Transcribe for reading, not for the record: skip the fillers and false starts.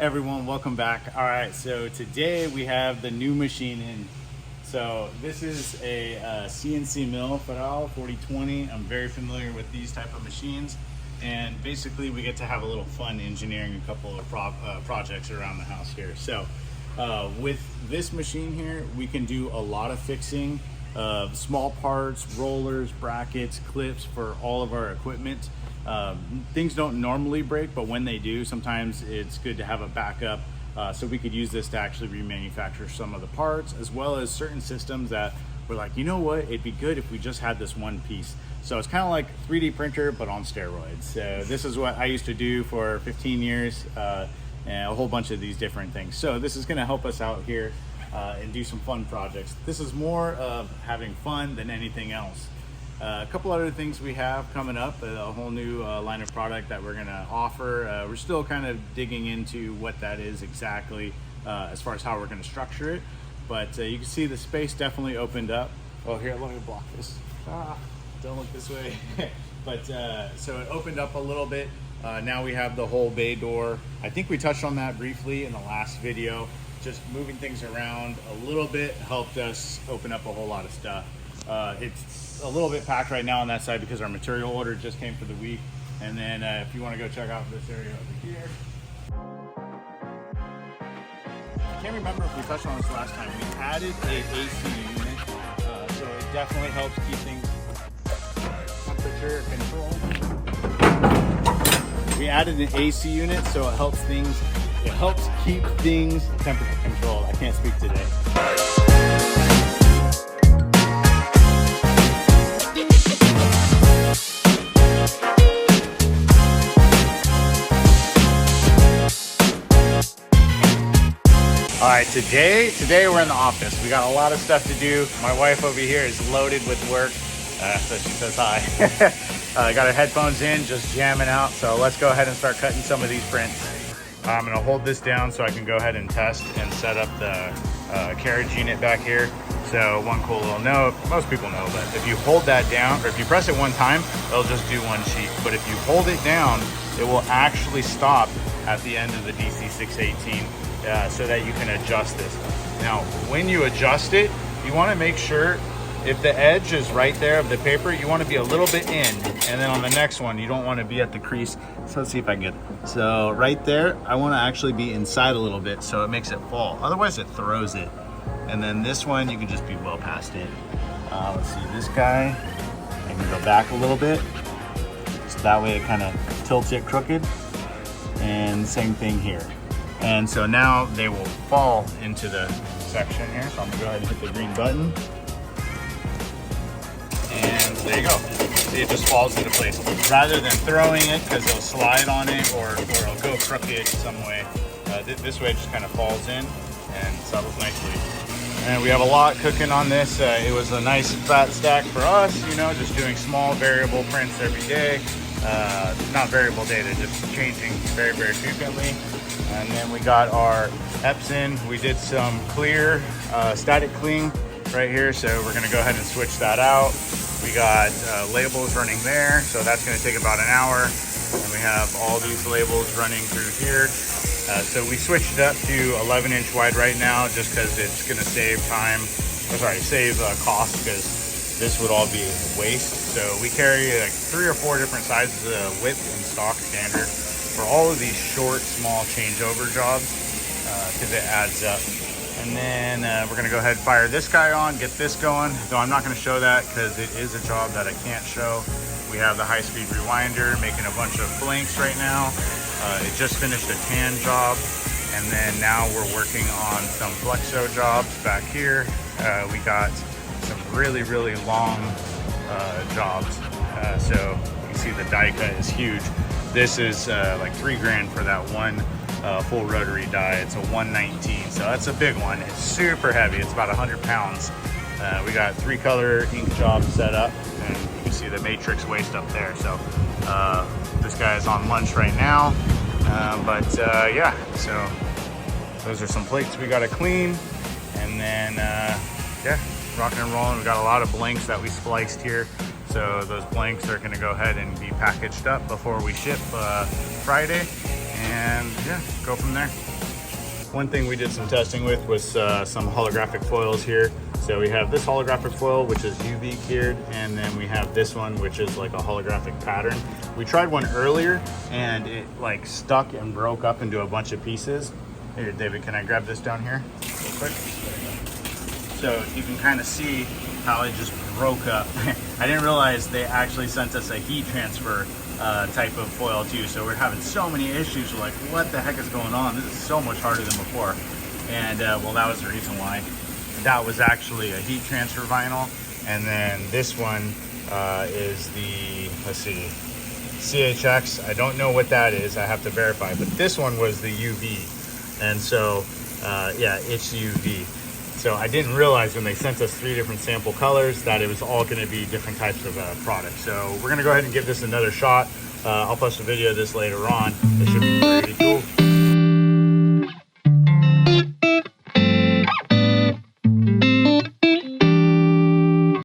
Everyone, welcome back. All right, so today we have the new machine in. So this is a CNC mill, Ferral 4020. I'm very familiar with these type of machines, and basically we get to have a little fun engineering a couple of projects around the house here. So with this machine here, we can do a lot of fixing of small parts, rollers, brackets, clips for all of our equipment. Things don't normally break, but when they do, sometimes it's good to have a backup. So we could use this to actually remanufacture some of the parts, as well as certain systems that we're like, you know what, it'd be good if we just had this one piece. So it's kind of like 3D printer, but on steroids. So this is what I used to do for 15 years, and a whole bunch of these different things. So this is gonna help us out here and do some fun projects. This is more of having fun than anything else. A couple other things we have coming up, a whole new line of product that we're gonna offer. We're still kind of digging into what that is exactly as far as how we're gonna structure it. But you can see the space definitely opened up. Oh, here, let me block this. Don't look this way. But so it opened up a little bit. Now we have the whole bay door. I think we touched on that briefly in the last video. Just moving things around a little bit helped us open up a whole lot of stuff. It's a little bit packed right now on that side because our material order just came for the week. And then if you want to go check out this area over here. I can't remember if we touched on this last time. We added a AC unit, so it definitely helps keep things temperature controlled. We added an AC unit, so it helps keep things temperature controlled. I can't speak today. All right, today we're in the office. We got a lot of stuff to do. My wife over here is loaded with work, so she says hi. Got her headphones in, just jamming out. So let's go ahead and start cutting some of these prints. I'm gonna hold this down so I can go ahead and test and set up the carriage unit back here. So one cool little note, most people know, but if you hold that down, or if you press it one time, it'll just do one sheet. But if you hold it down, it will actually stop at the end of the DC618. So that you can adjust this. Now, when you adjust it, you want to make sure if the edge is right there of the paper, you want to be a little bit in, and then on the next one, you don't want to be at the crease. So let's see if I can get it. So right there, I want to actually be inside a little bit so it makes it fall. Otherwise, it throws it. And then this one, you can just be well past it. Let's see, this guy, I can go back a little bit. So that way it kind of tilts it crooked. And same thing here. And so now they will fall into the section here. So I'm gonna go ahead and hit the green button. And there you go. See, it just falls into place. Rather than throwing it because it'll slide on it or it'll go crooked some way. This way it just kind of falls in and settles nicely. And we have a lot cooking on this. It was a nice fat stack for us, you know, just doing small variable prints every day. Not variable data, just changing very, very frequently. And then we got our Epson. We did some clear, static clean right here. So we're gonna go ahead and switch that out. We got labels running there. So that's gonna take about an hour. And we have all these labels running through here. So we switched it up to 11-inch wide right now, just because it's gonna save time, save cost, because this would all be waste. So we carry like 3 or 4 different sizes of width and stock standard for all of these short, small changeover jobs, because it adds up. And then we're gonna go ahead and fire this guy on, get this going. Though I'm not gonna show that because it is a job that I can't show. We have the high-speed rewinder making a bunch of blanks right now. It just finished a tan job. And then now we're working on some flexo jobs back here. We got some really, really long jobs. So you can see the die cut is huge. This is like $3 grand for that one full rotary die. It's a 119, so that's a big one. It's super heavy. It's about 100 pounds. We got 3-color ink job set up, and you can see the matrix waste up there. So this guy is on lunch right now, yeah. So those are some plates we got to clean, and then yeah, rocking and rolling. We got a lot of blanks that we spliced here. So those blanks are going to go ahead and be packaged up before we ship Friday. and yeah, go from there. One thing we did some testing with was some holographic foils here. So we have this holographic foil, which is UV cured, and then we have this one, which is like a holographic pattern. We tried one earlier and it like stuck and broke up into a bunch of pieces. Here, David, can I grab this down here real quick? So you can kind of see how it just broke up. I didn't realize they actually sent us a heat transfer type of foil too. So we're having so many issues. We're like, what the heck is going on? This is so much harder than before. And well, that was the reason why. That was actually a heat transfer vinyl. And then this one is the, let's see, CHX. I don't know what that is. I have to verify. But this one was the UV. And so, yeah, it's UV. So I didn't realize when they sent us 3 different sample colors that it was all going to be different types of products. So we're going to go ahead and give this another shot. I'll post a video of this later on. It should be pretty cool.